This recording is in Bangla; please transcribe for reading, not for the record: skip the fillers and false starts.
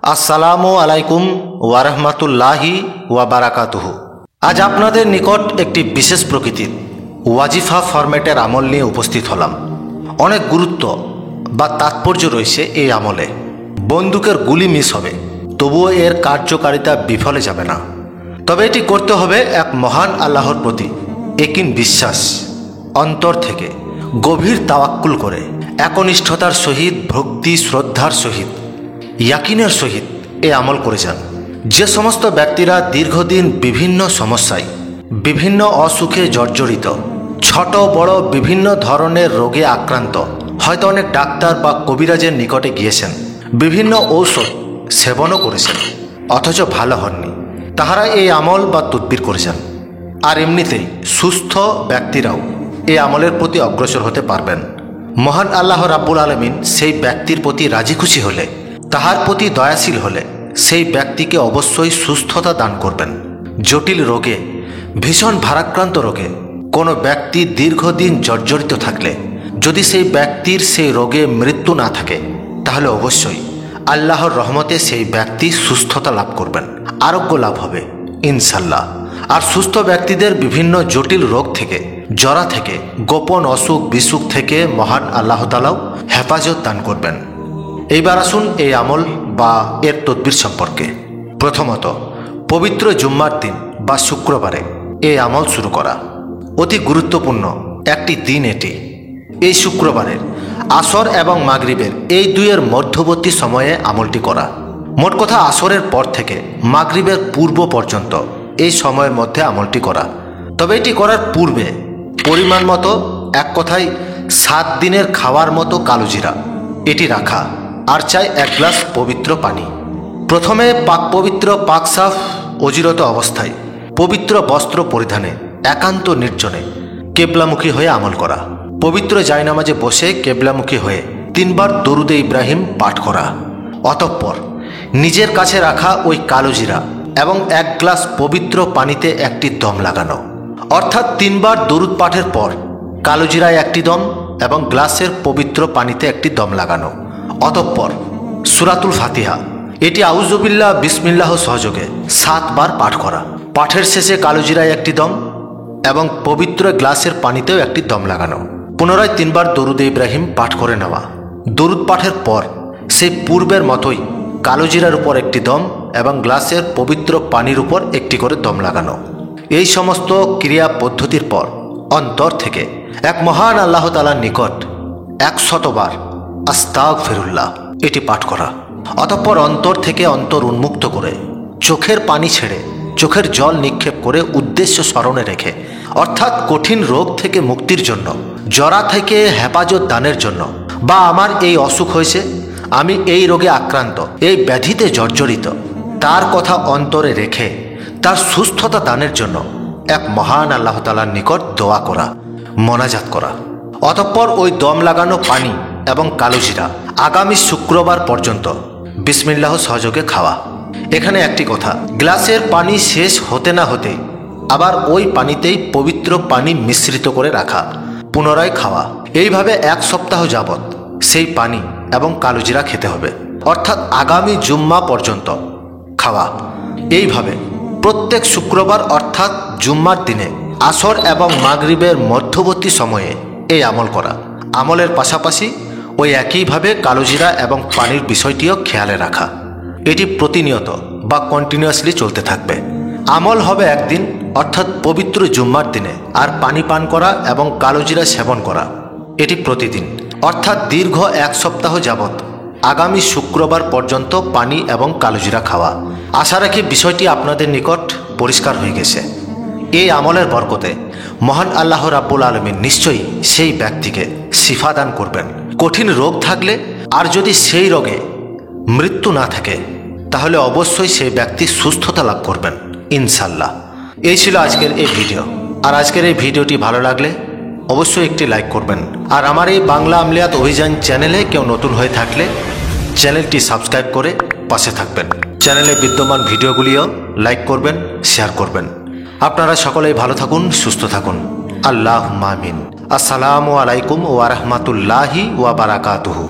আসসালামু আলাইকুম ওয়ারহমাতুল্লাহি ওয়াবারাকাতুহু। আজ আপনাদের নিকট একটি বিশেষ প্রকৃতির ওয়াজিফা ফরম্যাটের আমল নিয়ে উপস্থিত হলাম। অনেক গুরুত্ব বা তাৎপর্য রয়েছে এই আমলে। বন্দুকের গুলি মিস হবে, তবুও এর কার্যকারিতা বিফলে যাবে না। তবে এটি করতে হবে এক মহান আল্লাহর প্রতি একিন বিশ্বাস, অন্তর থেকে গভীর তাওয়াক্কুল করে, একনিষ্ঠতার সহিত, ভক্তি শ্রদ্ধার সহিত, ইয়াকিনের সহিত এ আমল করে যান। যে সমস্ত ব্যক্তিরা দীর্ঘদিন বিভিন্ন সমস্যায়, বিভিন্ন অসুখে জর্জরিত, ছোট বড় বিভিন্ন ধরনের রোগে আক্রান্ত, হয়তো অনেক ডাক্তার বা কবিরাজের নিকটে গিয়েছেন, বিভিন্ন ঔষধ সেবনও করেছেন, অথচ ভালো হননি, তাহারা এই আমল বা তদবির করেছেন। আর এমনিতেই সুস্থ ব্যক্তিরাও এই আমলের প্রতি অগ্রসর হতে পারবেন। মহান আল্লাহ রাব্বুল আলামিন সেই ব্যক্তির প্রতি রাজি খুশি হলে, তাহার প্রতি দয়াশীল হলে সেই ব্যক্তিকে অবশ্যই সুস্থতা দান করবেন। জটিল রোগে, ভীষণ ভারাক্রান্ত রোগে কোনো ব্যক্তি দীর্ঘদিন জর্জরিত থাকলে, যদি সেই ব্যক্তির সেই রোগে মৃত্যু না থাকে, তাহলে অবশ্যই আল্লাহর রহমতে সেই ব্যক্তি সুস্থতা লাভ করবেন, আরোগ্য লাভ হবে ইনশাল্লাহ। আর সুস্থ ব্যক্তিদের বিভিন্ন জটিল রোগ থেকে, জরা থেকে, গোপন অসুখ বিসুখ থেকে মহান আল্লাহ তাআলাও হেফাজত দান করবেন। এইবার আসুন এই আমল বা এর তদবির সম্পর্কে। প্রথমত, পবিত্র জুম্মার দিন বা শুক্রবারে এই আমল শুরু করা। অতি গুরুত্বপূর্ণ একটি দিন এটি। এই শুক্রবারের আসর এবং মাগরিবের এই দুইয়ের মধ্যবর্তী সময়ে আমলটি করা। মোট কথা আসরের পর থেকে মাগরিবের পূর্ব পর্যন্ত এই সময়ের মধ্যে আমলটি করা। তবে এটি করার পূর্বে পরিমাণ মতো, এক কথায় 7 দিনের খাওয়ার মতো কালোজিরা এটি রাখা, আর চাই 1 গ্লাস পবিত্র পানি। প্রথমে পাক পবিত্র পাক সাফ অজিরত অবস্থায় পবিত্র বস্ত্র পরিধানে একান্ত নির্জনে কেবলামুখী হয়ে আমল করা। পবিত্র জায়নামাজে বসে কেবলামুখী হয়ে 3 বার দরুদে ইব্রাহিম পাঠ করা। অতঃপর নিজের কাছে রাখা ওই কালোজিরা এবং 1 গ্লাস পবিত্র পানিতে একটি দম লাগানো। অর্থাৎ 3 বার দরুদ পাঠের পর কালোজিরায় একটি দম এবং গ্লাসের পবিত্র পানিতে একটি দম লাগানো। অতঃপর সূরাতুল ফাতিহা এটি আউযুবিল্লাহ বিসমিল্লাহ সহযোগে 7 বার পাঠ করা। পাঠের শেষে কালোজিরায় একটি দম এবং পবিত্র গ্লাসের পানিতেও একটি দম লাগানো। পুনরায় 3 বার দরুদে ইব্রাহিম পাঠ করে নেওয়া। দরুদ পাঠের পর সেই পূর্বের মতোই কালোজিরার উপর একটি দম এবং গ্লাসের পবিত্র পানির উপর একটি করে দম লাগানো। এই সমস্ত ক্রিয়া পদ্ধতির পর অন্তর থেকে এক মহান আল্লাহ তাআলার নিকট 100 বার আস্তাগফিরুল্লাহ এটি পাঠ করা। অতঃপর অন্তর থেকে অন্তর উন্মুক্ত করে, চোখের পানি ছেড়ে, চোখের জল নিক্ষেপ করে উদ্দেশ্য স্মরণে রেখে, অর্থাৎ কঠিন রোগ থেকে মুক্তির জন্য, জরা থেকে হেফাজত দানের জন্য, বা আমার এই অসুখ হয়েছে, আমি এই রোগে আক্রান্ত, এই ব্যাধিতে জর্জরিত, তার কথা অন্তরে রেখে তার সুস্থতা দানের জন্য এক মহান আল্লাহ তাআলার নিকট দোয়া করা, মোনাজাত করা। অতঃপর ওই দম লাগানো পানি এবং কালোজিরা আগামী শুক্রবার পর্যন্ত বিসমিল্লাহ সহযোগে খাওয়া। এখানে একটি কথা, গ্লাসের পানি শেষ হতে না হতে আবার ওই পানিতেই পবিত্র পানি মিশ্রিত করে রাখা, পুনরায় খাওয়া। এইভাবে 1 সপ্তাহ যাবৎ সেই পানি এবং কালোজিরা খেতে হবে, অর্থাৎ আগামী জুম্মা পর্যন্ত খাওয়া। এইভাবে প্রত্যেক শুক্রবার অর্থাৎ জুম্মার দিনে আসর এবং মাগরিবের মধ্যবর্তী সময়ে এই আমল করা। আমলের পাশাপাশি ওই একইভাবে কালোজিরা এবং পানির বিষয়টিও খেয়ালে রাখা। এটি প্রতিনিয়ত বা কন্টিনিউয়াসলি চলতে থাকবে। আমল হবে একদিন অর্থাৎ পবিত্র জুম্মার দিনে, আর পানি পান করা এবং কালোজিরা সেবন করা এটি প্রতিদিন, অর্থাৎ দীর্ঘ 1 সপ্তাহ যাবৎ আগামী শুক্রবার পর্যন্ত পানি এবং কালোজিরা খাওয়া। আশা রাখি বিষয়টি আপনাদের নিকট পরিষ্কার হয়ে গেছে। এই আমলের বরকতে মহান আল্লাহ রাব্বুল আলামিন নিশ্চয়ই সেই ব্যক্তিকে শিফা দান করবেন। কঠিন রোগ থাকলে, আর যদি সেই রোগে মৃত্যু না থাকে, তাহলে অবশ্যই সেই ব্যক্তি সুস্থতা লাভ করবেন ইনশাল্লাহ। এই ছিল আজকের এই ভিডিও। আর আজকের এই ভিডিওটি ভালো লাগলে অবশ্যই একটি লাইক করবেন। আর আমার এই বাংলা আমলিয়াত অভিযান চ্যানেলে কেউ নতুন হয়ে থাকলে চ্যানেলটি সাবস্ক্রাইব করে পাশে থাকবেন। চ্যানেলে বিদ্যমান ভিডিওগুলিও লাইক করবেন, শেয়ার করবেন। আপনারা সকলেই ভালো থাকুন, সুস্থ থাকুন। আল্লাহুম্মা আমিন। আসসালামু আলাইকুম ওয়া রাহমাতুল্লাহি ওয়া বারাকাতুহু।